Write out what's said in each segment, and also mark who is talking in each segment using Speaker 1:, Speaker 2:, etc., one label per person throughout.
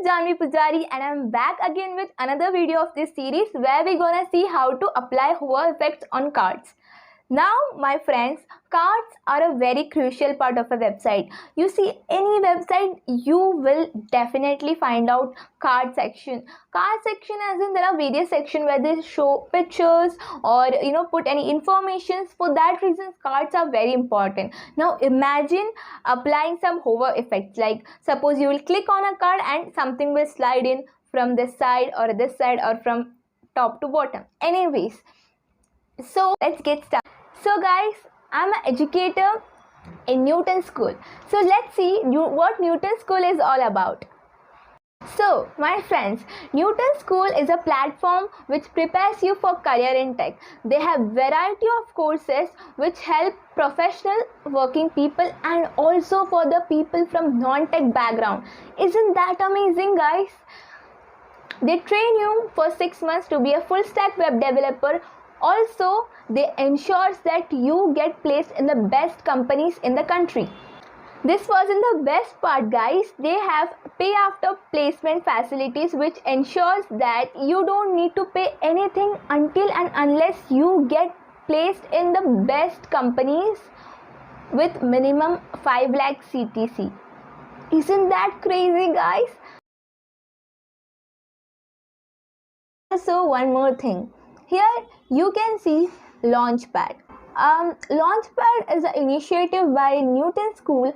Speaker 1: is Janvi Pujari and I'm back again with another video of this series where we're gonna see how to apply hover effects on cards. Now my friends, cards are a very crucial part of a website. You see any website, you will definitely find out card section. Card section as in there are various sections where they show pictures or put any informations. For that reason cards are very important. Now imagine applying some hover effects, like suppose you will click on a card and something will slide in from this side or from top to bottom. Anyways, so let's get started. So guys, I'm an educator in Newton School. So let's see what Newton School is all about. So my friends, Newton School is a platform which prepares you for career in tech. They have variety of courses which help professional working people and also for the people from non-tech background. Isn't that amazing, guys? They train you for 6 months to be a full stack web developer. Also, they ensures that you get placed in the best companies in the country. This wasn't the best part, guys. They have pay after placement facilities which ensures that you don't need to pay anything until and unless you get placed in the best companies with minimum 5 lakh CTC. Isn't that crazy, guys? So one more thing. Here you can see Launchpad. Launchpad is an initiative by Newton School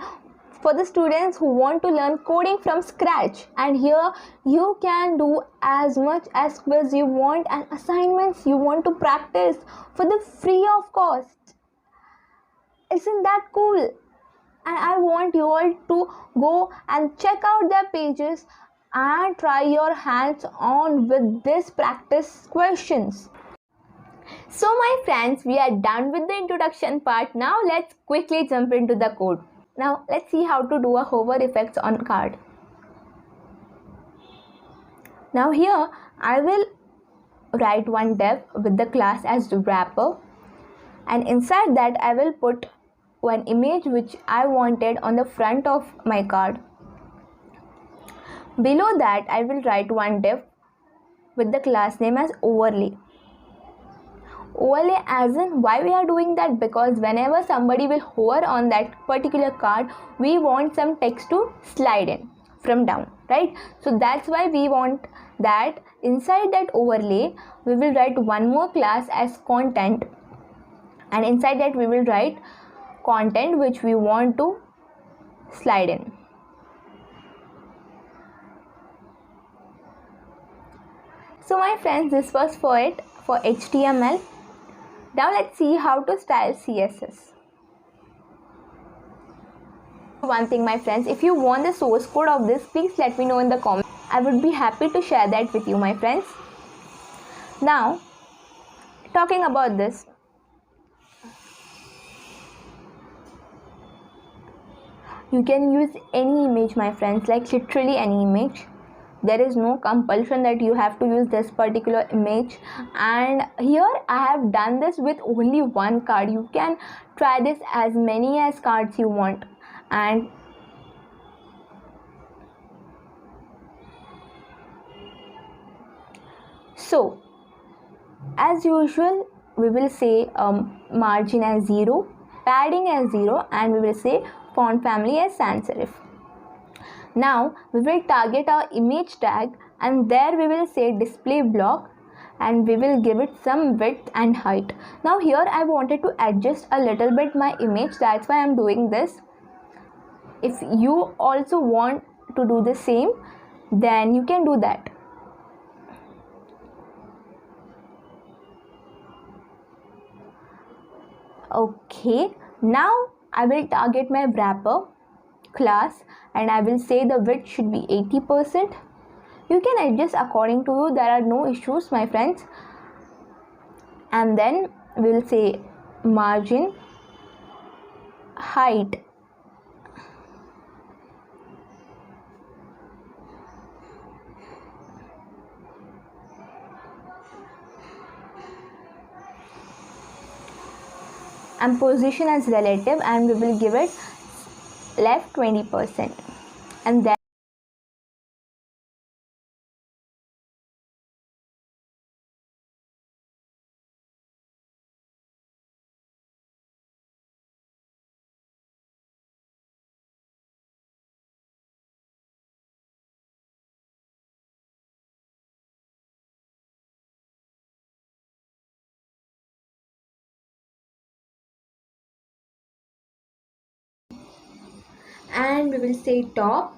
Speaker 1: for the students who want to learn coding from scratch, and here you can do as much as quiz you want and assignments you want to practice for the free of cost. Isn't that cool? And I want you all to go and check out their pages and try your hands on with this practice questions. So my friends, we are done with the introduction part. Now let's quickly jump into the code. Now let's see how to do a hover effects on card. Now here I will write one div with the class as the wrapper, and inside that I will put one image which I wanted on the front of my card. Below that I will write one div with the class name as overlay. Overlay as in, why we are doing that? Because whenever somebody will hover on that particular card, we want some text to slide in from down, right? So that's why we want that. Inside that overlay we will write one more class as content, and inside that we will write content which we want to slide in. So my friends, this was for HTML. Now let's see how to style CSS. One thing my friends, if you want the source code of this, please let me know in the comments. I would be happy to share that with you, my friends. Now, talking about this, you can use any image, my friends, like literally any image. There is no compulsion that you have to use this particular image, and here I have done this with only one card. You can try this as many as cards you want. And so as usual we will say margin as 0, padding as 0, and we will say font family as sans serif. Now we will target our image tag, and there we will say display block, and we will give it some width and height. Now here I wanted to adjust a little bit my image, that's why I am doing this. If you also want to do the same, then you can do that. Okay, now I will target my wrapper class, and I will say the width should be 80%. You can adjust according to you, there are no issues, my friends. And then we will say margin height and position as relative, and we will give it left 20%, and then and we will say top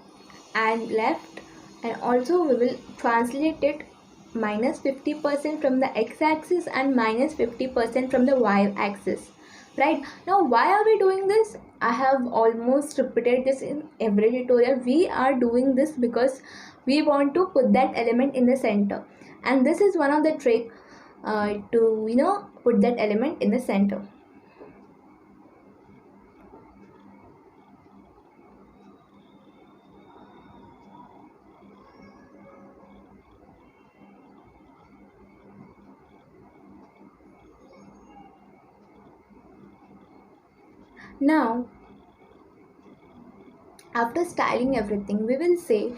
Speaker 1: and left, and also we will translate it minus 50% from the x-axis and minus 50% from the y-axis. Right, now why are we doing this? I have almost repeated this in every tutorial. We are doing this because we want to put that element in the center, and this is one of the trick to put that element in the center. Now after styling everything, we will say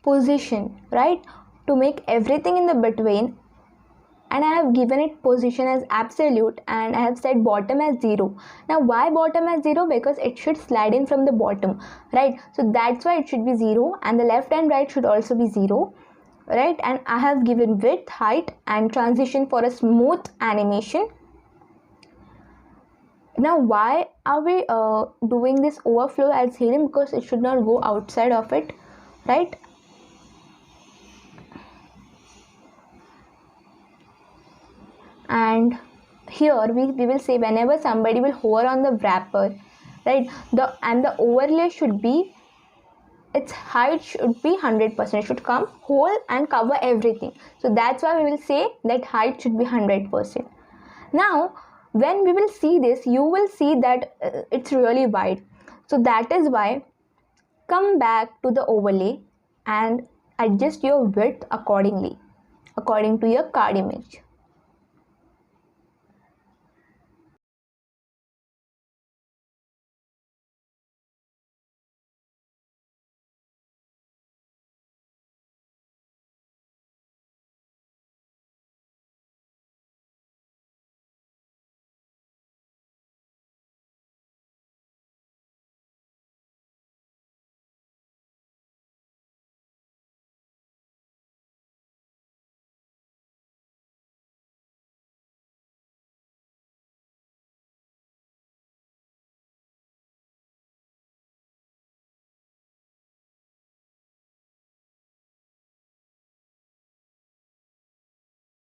Speaker 1: position, right, to make everything in the between, and I have given it position as absolute, and I have set bottom as 0. Now why bottom as 0? Because it should slide in from the bottom, right? So that's why it should be 0, and the left and right should also be 0, right? And I have given width, height and transition for a smooth animation. Now why are we doing this overflow as hidden? Because it should not go outside of it, right? And here we will say whenever somebody will hover on the wrapper, right, the overlay should be, its height should be 100%. It should come whole and cover everything. So that's why we will say that height should be 100%. Now when we will see this, you will see that it's really wide. So that is why come back to the overlay and adjust your width accordingly, according to your card image.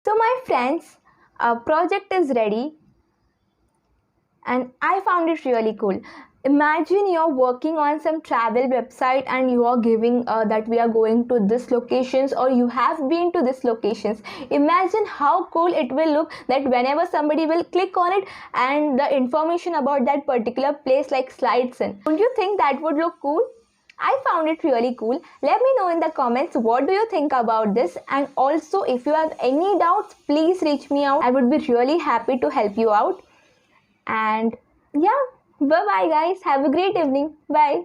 Speaker 1: So my friends, our project is ready and I found it really cool. Imagine you're working on some travel website and you are giving that we are going to this locations, or you have been to this locations. Imagine how cool it will look that whenever somebody will click on it and the information about that particular place like slides in. Don't you think that would look cool? I found it really cool. Let me know in the comments what do you think about this, and also if you have any doubts, please reach me out. I would be really happy to help you out. And yeah, bye bye guys, have a great evening. Bye.